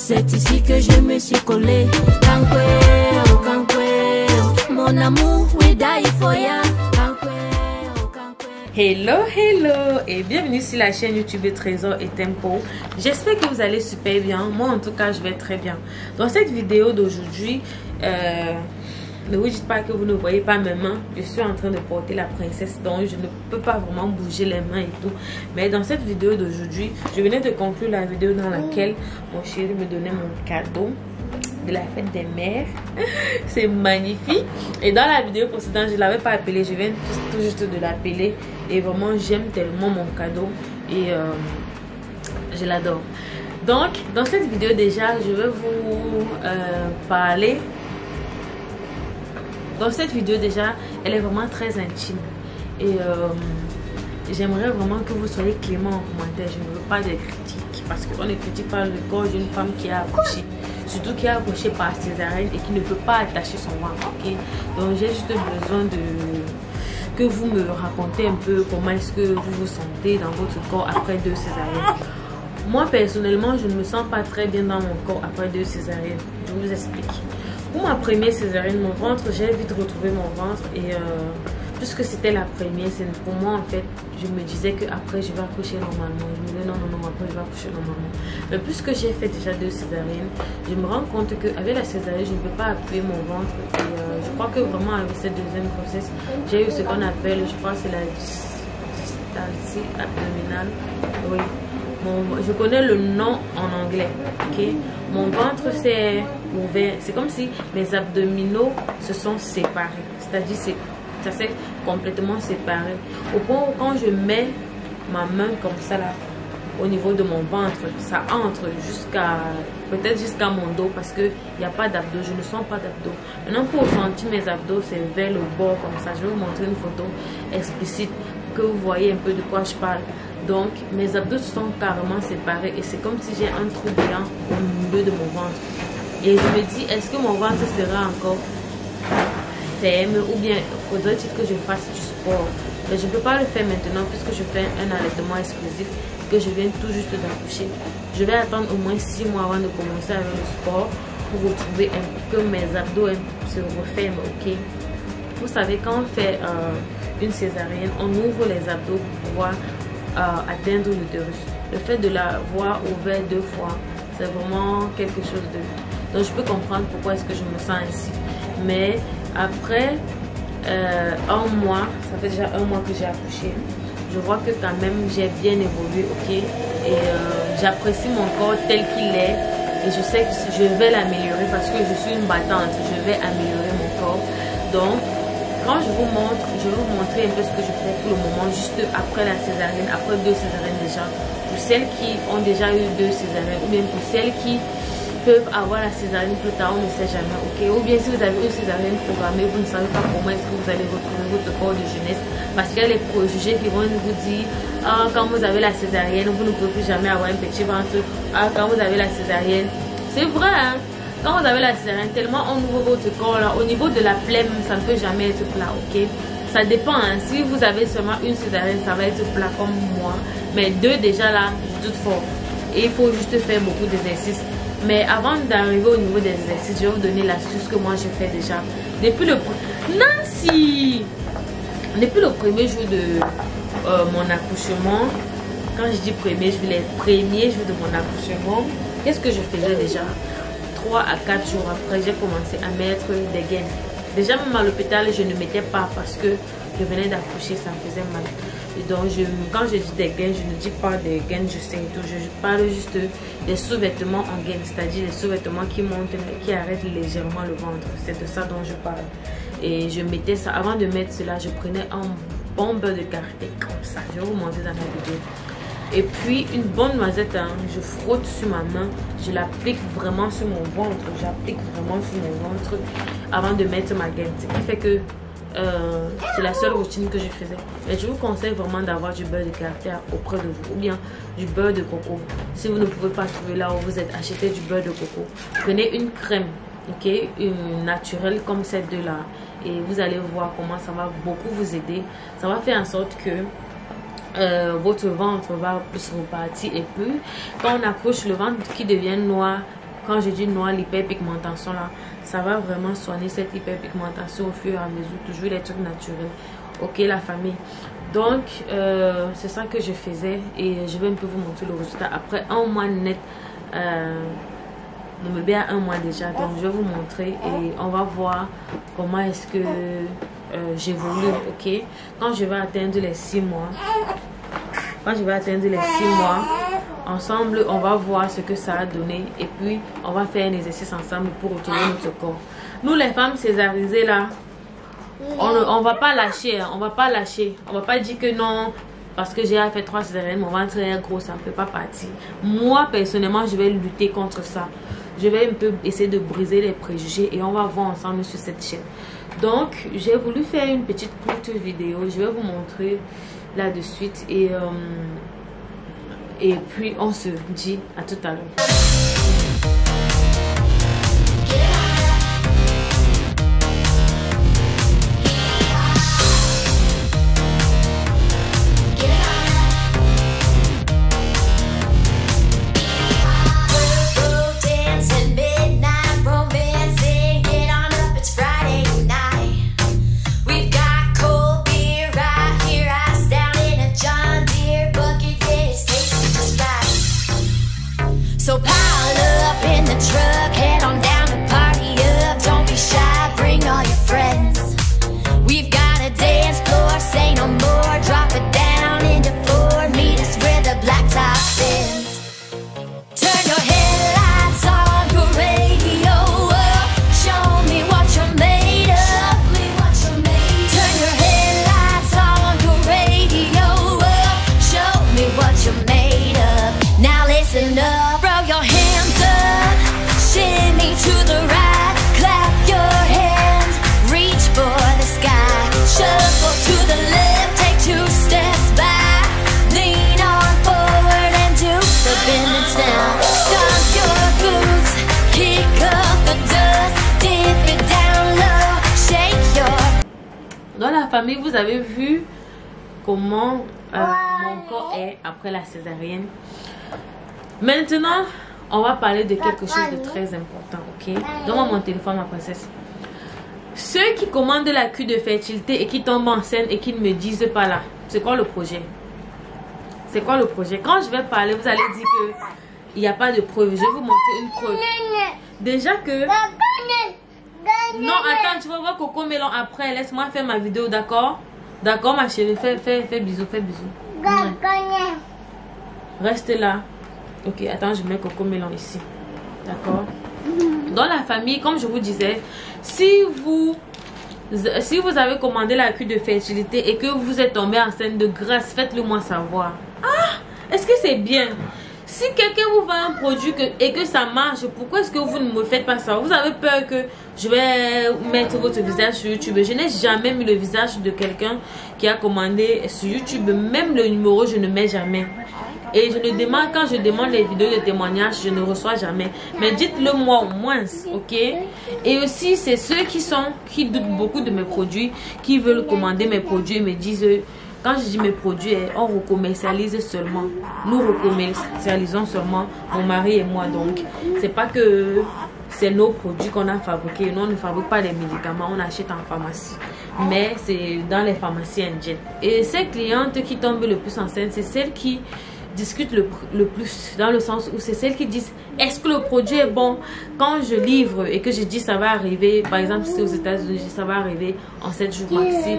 C'est ici que je me suis collée. Kankweo, kankweo, mon amour, we die for ya. Kankweo, kankweo. Hello, hello et bienvenue sur la chaîne YouTube Trésor et Tempo. J'espère que vous allez super bien. Moi en tout cas je vais très bien. Dans cette vidéo d'aujourd'hui, ne vous dites pas que vous ne voyez pas mes mains. Je suis en train de porter la princesse, donc je ne peux pas vraiment bouger les mains et tout. Mais dans cette vidéo d'aujourd'hui, je venais de conclure la vidéo dans laquelle mon chéri me donnait mon cadeau de la fête des mères. C'est magnifique. Et dans la vidéo précédente, je ne l'avais pas appelé. Je viens tout juste de l'appeler. Et vraiment, j'aime tellement mon cadeau. Et je l'adore. Donc, dans cette vidéo déjà, je vais vous parler. Dans cette vidéo déjà, elle est vraiment très intime. Et j'aimerais vraiment que vous soyez clément en commentaire. Je ne veux pas de critiques. Parce qu'on ne critique pas le corps d'une femme qui a accouché. Surtout qui a accouché par césarienne et qui ne peut pas attacher son ventre. Okay? Donc j'ai juste besoin que vous me racontez un peu comment est-ce que vous vous sentez dans votre corps après 2 césariennes. Moi personnellement, je ne me sens pas très bien dans mon corps après 2 césariennes. Je vous explique. Pour ma première césarienne, mon ventre, j'ai vite retrouvé mon ventre et puisque c'était la première, c'est pour moi en fait, je me disais que après je vais accoucher normalement. Je me disais non, après je vais accoucher normalement. Mais puisque j'ai fait déjà 2 césariennes, je me rends compte qu'avec la césarienne, je ne peux pas appuyer mon ventre. Et je crois que vraiment avec cette deuxième grossesse, j'ai eu ce qu'on appelle, je crois que c'est la dystocie abdominale. Oui. Je connais le nom en anglais. Okay? Mon ventre s'est ouvert. C'est comme si mes abdominaux se sont séparés. C'est-à-dire ça s'est complètement séparé. Au point où quand je mets ma main comme ça là, au niveau de mon ventre, ça entre peut-être jusqu'à mon dos parce qu'il n'y a pas d'abdos. Je ne sens pas d'abdos. Maintenant pour sentir mes abdos, c'est vers le bord comme ça. Je vais vous montrer une photo explicite pour que vous voyez un peu de quoi je parle. Donc mes abdos sont carrément séparés et c'est comme si j'ai un trou blanc au milieu de mon ventre. Et je me dis, est-ce que mon ventre sera encore ferme ou bien faudrait-il que je fasse du sport? Mais je ne peux pas le faire maintenant puisque je fais un allaitement exclusif et que je viens tout juste d'accoucher. Je vais attendre au moins 6 mois avant de commencer avec le sport pour retrouver que mes abdos se referment. Ok? Vous savez, quand on fait une césarienne, on ouvre les abdos pour pouvoir atteindre l'utérus. Le fait de l'avoir ouvert 2 fois, c'est vraiment quelque chose de... Donc je peux comprendre pourquoi est-ce que je me sens ainsi. Mais après 1 mois, ça fait déjà 1 mois que j'ai accouché, je vois que quand même j'ai bien évolué, ok. Et j'apprécie mon corps tel qu'il est. Et je sais que je vais l'améliorer parce que je suis une battante. Je vais améliorer mon corps. Donc quand je vous montre, je vais vous montrer un peu ce que je fais pour le moment, juste après la césarienne, après 2 césariennes déjà. Pour celles qui ont déjà eu 2 césariennes, ou bien pour celles qui peuvent avoir la césarienne plus tard, on ne sait jamais, ok. Ou bien si vous avez une césarienne programmée, vous ne savez pas comment est-ce que vous allez retrouver votre corps de jeunesse. Parce qu'il y a les préjugés qui vont vous dire, ah, quand vous avez la césarienne, vous ne pouvez plus jamais avoir un petit ventre. Ah, quand vous avez la césarienne, c'est vrai, hein. Quand vous avez la césarienne, tellement on ouvre votre corps là, au niveau de la plaie, ça ne peut jamais être plat, ok. Ça dépend, hein. Si vous avez seulement une césarienne, ça va être plat comme moi. Mais 2 déjà là, je doute fort. Et il faut juste faire beaucoup d'exercices. Mais avant d'arriver au niveau des exercices, je vais vous donner l'astuce que moi je fais déjà. Depuis le premier jour de mon accouchement, quand je dis premier jour, les premiers jours de mon accouchement, qu'est-ce que je faisais déjà? 3 à 4 jours après, j'ai commencé à mettre des gaines. Déjà même à l'hôpital, je ne mettais pas parce que je venais d'accoucher, ça me faisait mal. Et donc quand je dis des gaines, je ne dis pas des gaines juste et tout. Je parle juste des sous-vêtements en gaines, c'est-à-dire des sous-vêtements qui montent, qui arrêtent légèrement le ventre. C'est de ça dont je parle. Et je mettais ça, avant de mettre cela, je prenais un bon beurre de karité comme ça. Je vais vous montrer dans ma vidéo. Et puis une bonne noisette, hein, je frotte sur ma main, je l'applique vraiment sur mon ventre, j'applique vraiment sur mon ventre avant de mettre ma gaine. Ce qui fait que c'est la seule routine que je faisais. Mais je vous conseille vraiment d'avoir du beurre de karité auprès de vous, ou bien du beurre de coco. Si vous ne pouvez pas trouver là où vous êtes, achetez du beurre de coco. Prenez une crème, ok, une naturelle comme cette de là, et vous allez voir comment ça va beaucoup vous aider. Ça va faire en sorte que votre ventre va plus repartir. Et puis quand on accouche, le ventre qui devient noir quand je dis noir, l'hyperpigmentation là, ça va vraiment soigner cette hyperpigmentation au fur et à mesure, toujours les trucs naturels. Ok la famille, donc c'est ça que je faisais et je vais un peu vous montrer le résultat après un mois net. Mon bébé a un mois déjà, donc je vais vous montrer et on va voir comment est-ce que j'évolue. Ok, quand je vais atteindre les 6 mois, ensemble on va voir ce que ça a donné et puis on va faire un exercice ensemble pour retrouver notre corps. Nous les femmes césarisées là, on va pas lâcher, hein, on va pas lâcher, on va pas dire que non parce que j'ai fait 3 césariennes mon ventre est gros, ça ne peut pas partir. Moi personnellement je vais lutter contre ça, je vais un peu essayer de briser les préjugés et on va voir ensemble sur cette chaîne. Donc j'ai voulu faire une petite courte vidéo, je vais vous montrer là de suite et puis on se dit à tout à l'heure. So pile up in the truck, head on down to party up. Don't be shy, bring all your friends. We've got a dance floor, say no more. Drop it down into 4, meet us where the blacktop bends. Turn your headlights on, your radio up. Show me what you're made of. Turn your headlights on, your radio up. Show me what you're made of. Now listen up. Your hands up, shimmy to the right, clap your hands, reach for the sky, shuffle to the left, take 2 steps back, lean on forward and do the bends down, stomp your boots, kick up the dust, dip it down low, shake your... Dans la famille, vous avez vu comment mon corps est après la césarienne. Maintenant, on va parler de quelque chose de très important, ok? Donne-moi mon téléphone, ma princesse. Ceux qui commandent la cure de fertilité et qui tombent enceinte et qui ne me disent pas là, c'est quoi le projet? C'est quoi le projet? Quand je vais parler, vous allez dire que il n'y a pas de preuve. Je vais vous montrer une preuve. Déjà que... Non, attends, tu vas voir Coco Melon après. Laisse-moi faire ma vidéo, d'accord? D'accord, ma chérie? Fais bisous, fais bisous. Reste là. Ok, attends, je mets Coco Melon ici. D'accord. Dans la famille, comme je vous disais, si vous avez commandé la cure de fertilité et que vous êtes tombé enceinte, de grâce, faites-le moi savoir. Ah, est-ce que c'est bien? Si quelqu'un vous vend un produit et que ça marche, pourquoi est-ce que vous ne me faites pas ça? Vous avez peur que je vais mettre votre visage sur YouTube? Je n'ai jamais mis le visage de quelqu'un qui a commandé sur YouTube. Même le numéro, je ne mets jamais. Et je ne demande, quand je demande les vidéos de témoignages, je ne reçois jamais. Mais dites-le moi au moins, ok? Et aussi, c'est ceux qui doutent beaucoup de mes produits, qui veulent commander mes produits et me disent... Quand je dis mes produits, on recommercialise seulement. Nous recommercialisons seulement, mon mari et moi. Donc, c'est pas que c'est nos produits qu'on a fabriqués. Nous, on ne fabrique pas les médicaments, on achète en pharmacie. Mais c'est dans les pharmacies indiennes. Et ces clientes qui tombent le plus enceintes, c'est celles qui discutent le plus, dans le sens où c'est celles qui disent est-ce que le produit est bon. Quand je livre et que je dis ça va arriver, par exemple si c'est aux États-Unis, ça va arriver en 7 jours maxi,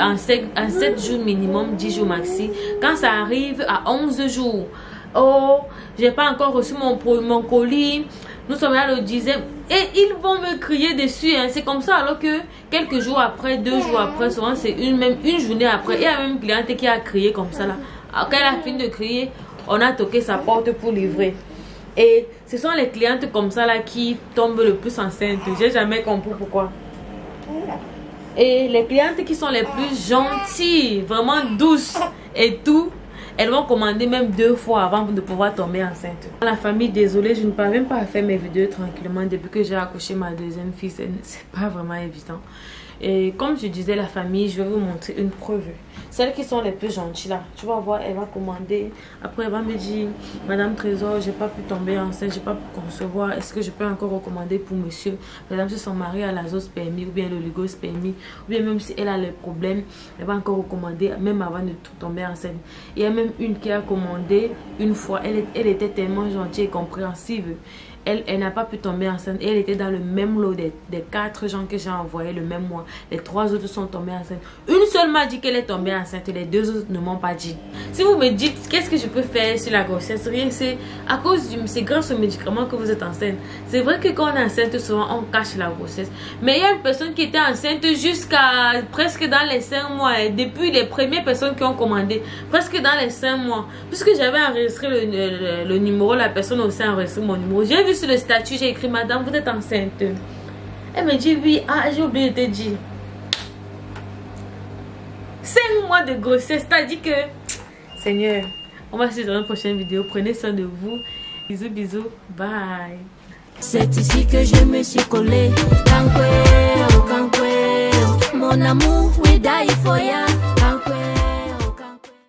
en 7 jours minimum, 10 jours maxi. Quand ça arrive à 11 jours, oh, j'ai pas encore reçu mon colis, nous sommes là le 10e et ils vont me crier dessus, hein. C'est comme ça, alors que quelques jours après, 2 jours après, souvent c'est même une journée après, il y a même une cliente qui a crié comme ça là. Quand elle a fini de crier, on a toqué sa porte pour livrer. Et ce sont les clientes comme ça là qui tombent le plus enceintes. J'ai jamais compris pourquoi. Et les clientes qui sont les plus gentilles, vraiment douces et tout, elles vont commander même 2 fois avant de pouvoir tomber enceinte. La famille, désolée, je ne parviens pas à faire mes vidéos tranquillement depuis que j'ai accouché ma 2e fille. C'est pas vraiment évident. Et comme je disais, la famille, je vais vous montrer une preuve. Celles qui sont les plus gentilles là, tu vas voir, elle va commander. Après, elle va me dire, Madame Trésor, j'ai pas pu tomber enceinte, j'ai pas pu concevoir. Est-ce que je peux encore recommander pour monsieur? Par exemple, si son mari a la zoospermie ou bien l'oligospermie, ou bien même si elle a les problèmes, elle va encore recommander, même avant de tomber enceinte. Il y a même une qui a commandé une fois, elle était tellement gentille et compréhensive. Elle n'a pas pu tomber enceinte et elle était dans le même lot des 4 gens que j'ai envoyés le même mois. Les 3 autres sont tombés enceintes. Une seule m'a dit qu'elle est tombée enceinte et les 2 autres ne m'ont pas dit. Si vous me dites qu'est-ce que je peux faire sur la grossesse, rien, c'est à cause c'est grâce aux médicaments que vous êtes enceinte. C'est vrai que quand on est enceinte, souvent on cache la grossesse. Mais il y a une personne qui était enceinte jusqu'à presque dans les 5 mois. Et depuis les premières personnes qui ont commandé, presque dans les 5 mois. Puisque j'avais enregistré le numéro, la personne aussi a enregistré mon numéro. J'ai vu sur le statut, j'ai écrit Madame, vous êtes enceinte. Elle me dit oui. Ah, j'ai oublié de te dire. 5 mois de grossesse, t'as dit que Seigneur, on va se voir dans une prochaine vidéo. Prenez soin de vous. Bisous, bisous. Bye. C'est ici que je me suis collée. Mon amour, we die for ya.